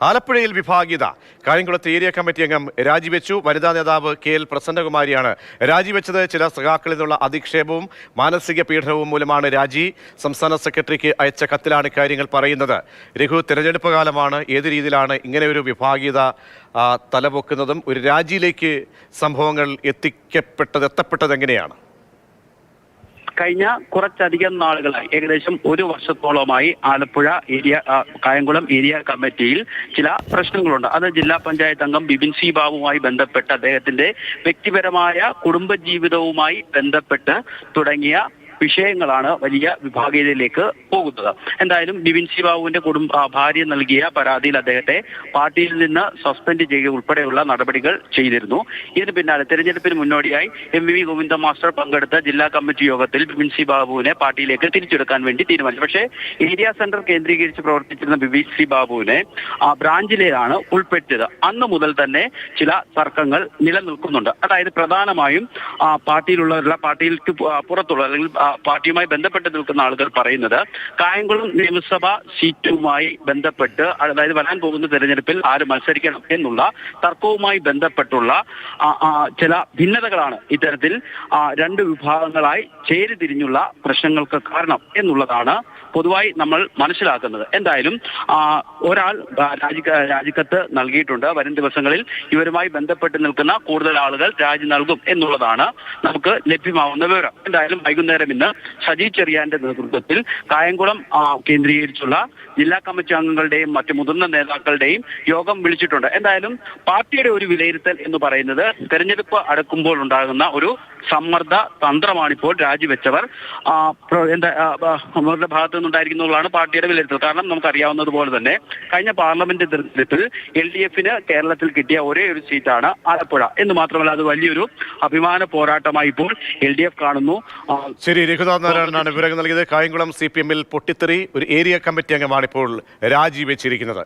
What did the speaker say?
ആലപ്പുഴയിൽ വിഭാഗീയത. കായംകുളത്ത് ഏരിയ കമ്മിറ്റി അംഗം രാജിവെച്ചു. വനിതാ നേതാവ് KL പ്രസന്നകുമാരിയാണ് രാജിവെച്ചത്. ചില സഖാക്കളിൽ നിന്നുള്ള അധിക്ഷേപവും മാനസിക പീഡനവും മൂലമാണ് രാജി. സംസ്ഥാന സെക്രട്ടറിക്ക് അയച്ച കത്തിലാണ് കാര്യങ്ങൾ പറയുന്നത്. രഘു, തെരഞ്ഞെടുപ്പ് കാലമാണ്. ഏത് രീതിയിലാണ് ഇങ്ങനെ ഒരു വിഭാഗീയത തലപൊക്കുന്നതും ഒരു രാജിയിലേക്ക് സംഭവങ്ങൾ എത്തപ്പെട്ടത് എങ്ങനെയാണ്? കഴിഞ്ഞ കുറച്ചധികം നാളുകളായി, ഏകദേശം ഒരു വർഷത്തോളമായി ആലപ്പുഴ കായംകുളം ഏരിയ കമ്മിറ്റിയിൽ ചില പ്രശ്നങ്ങളുണ്ട്. അത് ജില്ലാ പഞ്ചായത്ത് അംഗം ബിബിൻ സി ബാബുവുമായി ബന്ധപ്പെട്ട് അദ്ദേഹത്തിന്റെ വ്യക്തിപരമായ കുടുംബജീവിതവുമായി ബന്ധപ്പെട്ട് തുടങ്ങിയ വിഷയങ്ങളാണ് വലിയ വിഭാഗീയതയിലേക്ക് പോകുന്നത്. എന്തായാലും ബിബിൻ സി ബാബുവിന്റെ ഭാര്യ നൽകിയ പരാതിയിൽ അദ്ദേഹത്തെ പാർട്ടിയിൽ നിന്ന് സസ്പെൻഡ് ചെയ്യുക ഉൾപ്പെടെയുള്ള നടപടികൾ ചെയ്തിരുന്നു. ഇതിന് പിന്നാലെ തെരഞ്ഞെടുപ്പിന് മുന്നോടിയായി MV ഗോവിന്ദ മാസ്റ്റർ പങ്കെടുത്ത ജില്ലാ കമ്മിറ്റി യോഗത്തിൽ ബിബിൻ സി ബാബുവിനെ പാർട്ടിയിലേക്ക് തിരിച്ചെടുക്കാൻ വേണ്ടി തീരുമാനിച്ചു. പക്ഷേ ഏരിയ സെന്റർ കേന്ദ്രീകരിച്ച് പ്രവർത്തിച്ചിരുന്ന ബിബിൻ സി ബാബുവിനെ ബ്രാഞ്ചിലേതാണ് ഉൾപ്പെടുത്തിയത്. അന്ന് മുതൽ തന്നെ ചില തർക്കങ്ങൾ നിലനിൽക്കുന്നുണ്ട്. അതായത് പ്രധാനമായും പാർട്ടിയിലേക്ക് പുറത്തുള്ള അല്ലെങ്കിൽ പാർട്ടിയുമായി ബന്ധപ്പെട്ട് നിൽക്കുന്ന ആളുകൾ പറയുന്നത് കായംകുളം നിയമസഭാ സീറ്റുമായി ബന്ധപ്പെട്ട്, അതായത് വരാൻ പോകുന്ന തെരഞ്ഞെടുപ്പിൽ ആര് മത്സരിക്കണം എന്നുള്ള തർക്കവുമായി ബന്ധപ്പെട്ടുള്ള ചില ഭിന്നതകളാണ് ഇത്തരത്തിൽ രണ്ട് വിഭാഗങ്ങളായി ചേരിതിരിഞ്ഞുള്ള പ്രശ്നങ്ങൾക്ക് കാരണം എന്നുള്ളതാണ് പൊതുവായി നമ്മൾ മനസ്സിലാക്കുന്നത്. എന്തായാലും ഒരാൾ രാജിക്കത്ത് നൽകിയിട്ടുണ്ട്. വരും ദിവസങ്ങളിൽ ഇവരുമായി ബന്ധപ്പെട്ട് നിൽക്കുന്ന കൂടുതൽ ആളുകൾ രാജി നൽകും എന്നുള്ളതാണ് നമുക്ക് ലഭ്യമാവുന്ന വിവരം. എന്തായാലും വൈകുന്നേരം ഇന്ന് സജി ചെറിയാന്റെ നേതൃത്വത്തിൽ കായംകുളം കേന്ദ്രീകരിച്ചുള്ള ജില്ലാ കമ്മിറ്റി അംഗങ്ങളുടെയും മറ്റു മുതിർന്ന നേതാക്കളുടെയും യോഗം വിളിച്ചിട്ടുണ്ട്. എന്തായാലും പാർട്ടിയുടെ ഒരു വിലയിരുത്തൽ എന്ന് പറയുന്നത് തെരഞ്ഞെടുപ്പ് അടുക്കുമ്പോൾ ഉണ്ടാകുന്ന ഒരു സമ്മർദ്ദ തന്ത്രമാണിപ്പോൾ രാജിവെച്ചവർ അവരുടെ ഭാഗത്തു നിന്നുണ്ടായിരിക്കുന്നതാണ് പാർട്ടിയുടെ വിലയിരുത്തൽ. കാരണം നമുക്കറിയാവുന്നതുപോലെ തന്നെ കഴിഞ്ഞ പാർലമെന്റ് തെരഞ്ഞെടുപ്പിൽ LDF-ന് കേരളത്തിൽ കിട്ടിയ ഒരേ ഒരു സീറ്റാണ് ആലപ്പുഴ എന്ന് മാത്രമല്ല അത് വലിയൊരു അഭിമാന പോരാട്ടമായി ഇപ്പോൾ LDF കാണുന്നു. ശരി, രഘുനാഥ് നാരായണനാണ് വിവരങ്ങൾ നൽകിയത്. കായംകുളം CPM-ൽ പൊട്ടിത്തെറി. ഒരു ഏരിയ കമ്മിറ്റി അംഗമാണ് ഇപ്പോൾ രാജിവെച്ചിരിക്കുന്നത്.